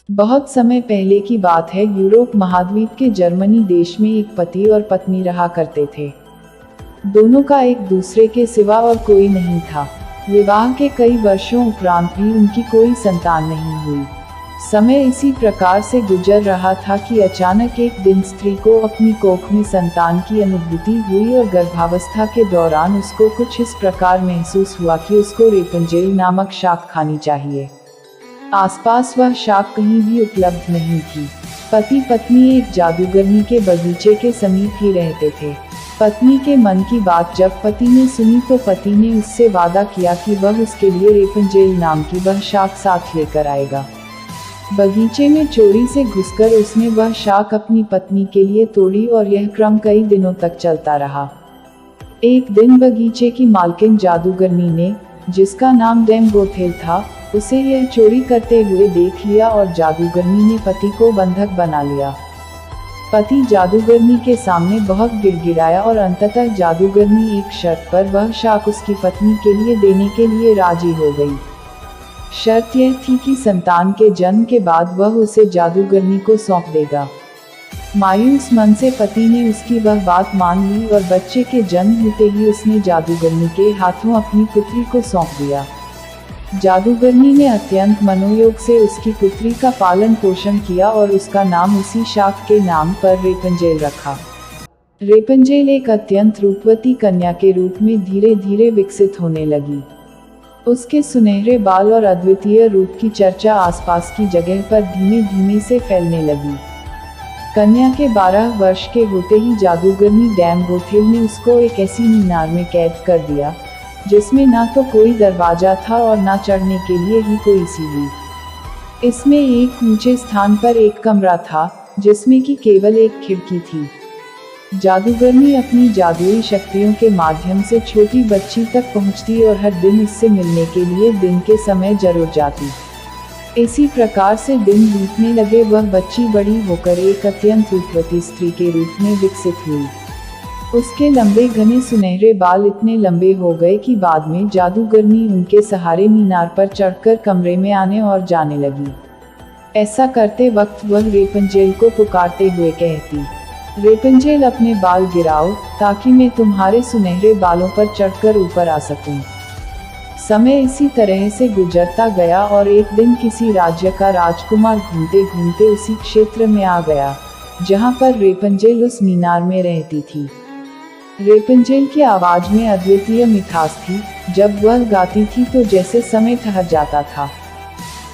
बहुत समय पहले की बात है। यूरोप महाद्वीप के जर्मनी देश में एक पति और पत्नी रहा करते थे। दोनों का एक दूसरे के सिवा और कोई नहीं था। विवाह के कई वर्षों उपरांत भी उनकी कोई संतान नहीं हुई। समय इसी प्रकार से गुजर रहा था कि अचानक एक दिन स्त्री को अपनी कोख में संतान की अनुभूति हुई और गर्भावस्था के दौरान उसको कुछ इस प्रकार महसूस हुआ कि उसको रेपंजेल नामक शाक खानी चाहिए। आसपास वह शाक कहीं भी उपलब्ध नहीं थी। पति पत्नी एक जादूगरनी के बगीचे के समीप ही रहते थे। पत्नी के मन की बात जब पति ने सुनी तो पति ने उससे वादा किया कि वह उसके लिए रेपंजेल नाम की वह शाक साथ लेकर आएगा। बगीचे में चोरी से घुसकर उसने वह शाक अपनी पत्नी के लिए तोड़ी और यह क्रम कई दिनों तक चलता रहा। एक दिन बगीचे की मालकिन जादूगरनी ने, जिसका नाम डैम गोथेल था, उसे यह चोरी करते हुए देख लिया और जादूगरनी ने पति को बंधक बना लिया। पति जादूगरनी के सामने बहुत गिड़गिड़ाया और अंततः जादूगरनी एक शर्त पर वह शाक उसकी पत्नी के लिए देने के लिए राजी हो गई। शर्त यह थी कि संतान के जन्म के बाद वह उसे जादूगरनी को सौंप देगा। मायूस मन से पति ने उसकी वह बात मान ली और बच्चे के जन्म होते ही उसने जादूगरनी के हाथों अपनी पुत्री को सौंप दिया। जादूगरनी ने अत्यंत मनोयोग से उसकी पुत्री का पालन पोषण किया और उसका नाम उसी शाक के नाम पर रेपंजेल रखा। रेपंजेल एक अत्यंत रूपवती कन्या के रूप में धीरे धीरे विकसित होने लगी। उसके सुनहरे बाल और अद्वितीय रूप की चर्चा आसपास की जगह पर धीमे धीमे से फैलने लगी। कन्या के 12 वर्ष के होते ही जादूगरनी डैम गोथेल ने उसको एक ऐसी मीनार में कैद कर दिया जिसमें ना तो कोई दरवाजा था और ना चढ़ने के लिए ही कोई सीढ़ी। इसमें एक ऊंचे स्थान पर एक कमरा था जिसमें कि केवल एक खिड़की थी। जादूगरनी अपनी जादुई शक्तियों के माध्यम से छोटी बच्ची तक पहुंचती और हर दिन उससे मिलने के लिए दिन के समय जरूर जाती। इसी प्रकार से दिन बीतने लगे। वह बच्ची बड़ी होकर एक अत्यंत रूपवती स्त्री के रूप में विकसित हुई। उसके लंबे घने सुनहरे बाल इतने लंबे हो गए कि बाद में जादूगरनी उनके सहारे मीनार पर चढ़कर कमरे में आने और जाने लगी। ऐसा करते वक्त वह रेपंजेल को पुकारते हुए कहती, रेपंजेल अपने बाल गिराओ ताकि मैं तुम्हारे सुनहरे बालों पर चढ़कर ऊपर आ सकूं। समय इसी तरह से गुजरता गया और एक दिन किसी राज्य का राजकुमार घूमते घूमते उसी क्षेत्र में आ गया जहां पर रेपंजेल उस मीनार में रहती थी। रेपंजेल की आवाज में अद्वितीय मिठास थी। जब वह गाती थी तो जैसे समय ठहर जाता था।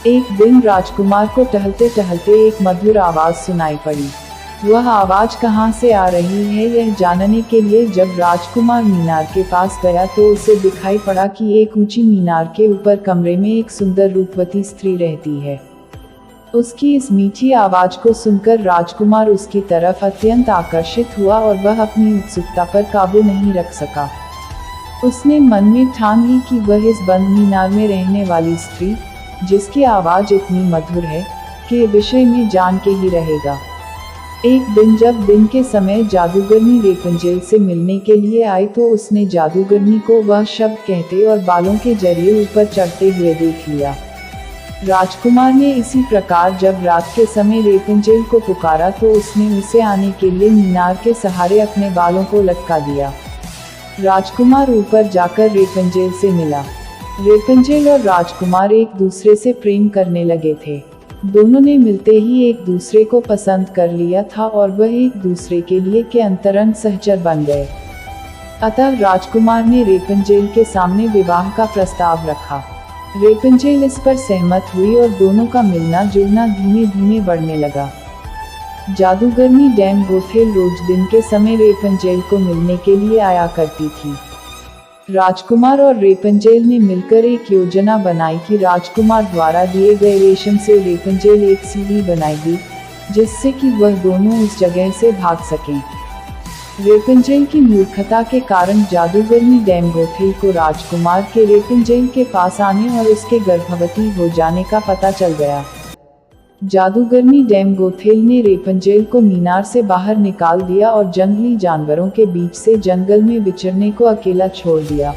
एक दिन राजकुमार को टहलते टहलते एक मधुर आवाज सुनाई पड़ी। वह आवाज कहाँ से आ रही है यह जानने के लिए जब राजकुमार मीनार के पास गया तो उसे दिखाई पड़ा कि एक ऊंची मीनार के ऊपर कमरे में एक सुंदर रूपवती स्त्री रहती है। उसकी इस मीठी आवाज को सुनकर राजकुमार उसकी तरफ अत्यंत आकर्षित हुआ और वह अपनी उत्सुकता पर काबू नहीं रख सका। उसने मन में ठान ली कि वह इस बंद मीनार में रहने वाली स्त्री, जिसकी आवाज इतनी मधुर है, के विषय में जान के ही रहेगा। एक दिन जब दिन के समय जादूगरनी रेपंजेल से मिलने के लिए आई तो उसने जादूगरनी को वह शब्द कहते और बालों के जरिए ऊपर चढ़ते हुए देख लिया। राजकुमार ने इसी प्रकार जब रात के समय रेपंजेल को पुकारा तो उसने उसे आने के लिए मीनार के सहारे अपने बालों को लटका दिया। राजकुमार ऊपर जाकर रेपंजेल से मिला। रेपंजेल और राजकुमार एक दूसरे से प्रेम करने लगे थे। दोनों ने मिलते ही एक दूसरे को पसंद कर लिया था और वह एक दूसरे के लिए के अंतरंग सहचर बन गए। अतः राजकुमार ने रेपंजेल के सामने विवाह का प्रस्ताव रखा। रेपंजेल इस पर सहमत हुई और दोनों का मिलना जुलना धीमे धीमे बढ़ने लगा। जादूगरनी डैम गोथेल रोज दिन के समय रेपंजेल को मिलने के लिए आया करती थी। राजकुमार और रेपंजेल ने मिलकर एक योजना बनाई कि राजकुमार द्वारा दिए गए रेशम से रेपंजेल एक सीढ़ी बनाएगी जिससे कि वह दोनों उस जगह से भाग सकें। रेपंजेल की मूर्खता के कारण जादूगरनी डैम गोथेल को राजकुमार के रेपंजेल के पास आने और उसके गर्भवती हो जाने का पता चल गया। जादूगरनी डैम गोथेल ने रेपंजेल को मीनार से बाहर निकाल दिया और जंगली जानवरों के बीच से जंगल में विचरने को अकेला छोड़ दिया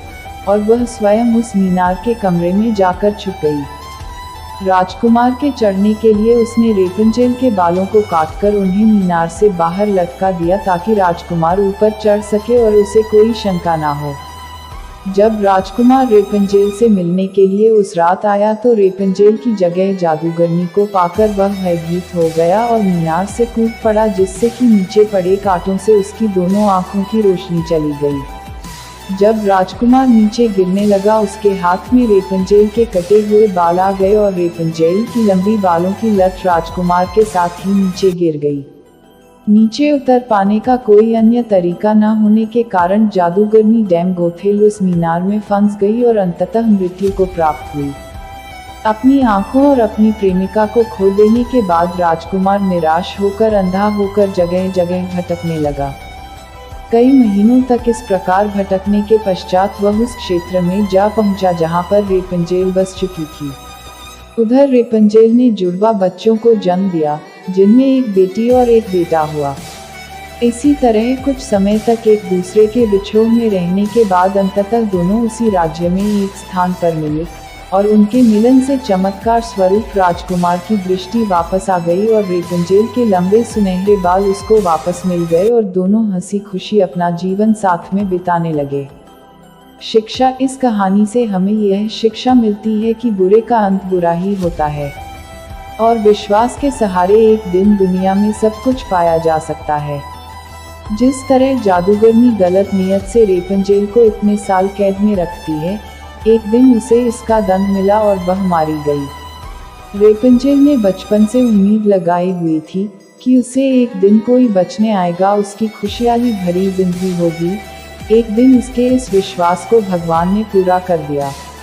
और वह स्वयं उस मीनार के कमरे में जाकर छुप गई। राजकुमार के चढ़ने के लिए उसने रेपंजेल के बालों को काटकर उन्हें मीनार से बाहर लटका दिया ताकि राजकुमार ऊपर चढ़ सके और उसे कोई शंका ना हो। जब राजकुमार रेपंजेल से मिलने के लिए उस रात आया तो रेपंजेल की जगह जादूगरनी को पाकर वह भयभीत हो गया और मीनार से कूद पड़ा, जिससे कि नीचे पड़े कांटों से उसकी दोनों आंखों की रोशनी चली गई। जब राजकुमार नीचे गिरने लगा उसके हाथ में रेपंजेल के कटे हुए बाल आ गए और रेपंजेल की लंबी बालों की लट राजकुमार के साथ ही नीचे गिर गई। नीचे उतर पाने का कोई अन्य तरीका न होने के कारण जादूगरनी डैम गोथेल उस मीनार में फंस गई और अंततः मृत्यु को प्राप्त हुई। अपनी आंखों और अपनी प्रेमिका को खो देने के बाद राजकुमार निराश होकर अंधा होकर जगह जगह भटकने लगा। कई महीनों तक इस प्रकार भटकने के पश्चात वह उस क्षेत्र में जा पहुंचा जहां पर रेपंजेल बस चुकी थी। उधर रेपंजेल ने जुड़वा बच्चों को जन्म दिया, जिनमें एक बेटी और एक बेटा हुआ। इसी तरह कुछ समय तक एक दूसरे के बिछोह में रहने के बाद अंततः दोनों उसी राज्य में एक स्थान पर मिले और उनके मिलन से चमत्कार स्वरूप राजकुमार की दृष्टि वापस आ गई और रेपंजेल के लंबे सुनहरे बाल उसको वापस मिल गए और दोनों हंसी खुशी अपना जीवन साथ में बिताने लगे। शिक्षा: इस कहानी से हमें यह शिक्षा मिलती है कि बुरे का अंत बुरा ही होता है और विश्वास के सहारे एक दिन दुनिया में सब कुछ पाया जा सकता है। जिस तरह जादूगरनी गलत नियत से रेपंजेल को इतने साल कैद में रखती है, एक दिन उसे इसका दंड मिला और वह मारी गई। रेपंजेल ने बचपन से उम्मीद लगाई हुई थी कि उसे एक दिन कोई बचने आएगा, उसकी खुशहाली भरी जिंदगी होगी। एक दिन उसके इस विश्वास को भगवान ने पूरा कर दिया।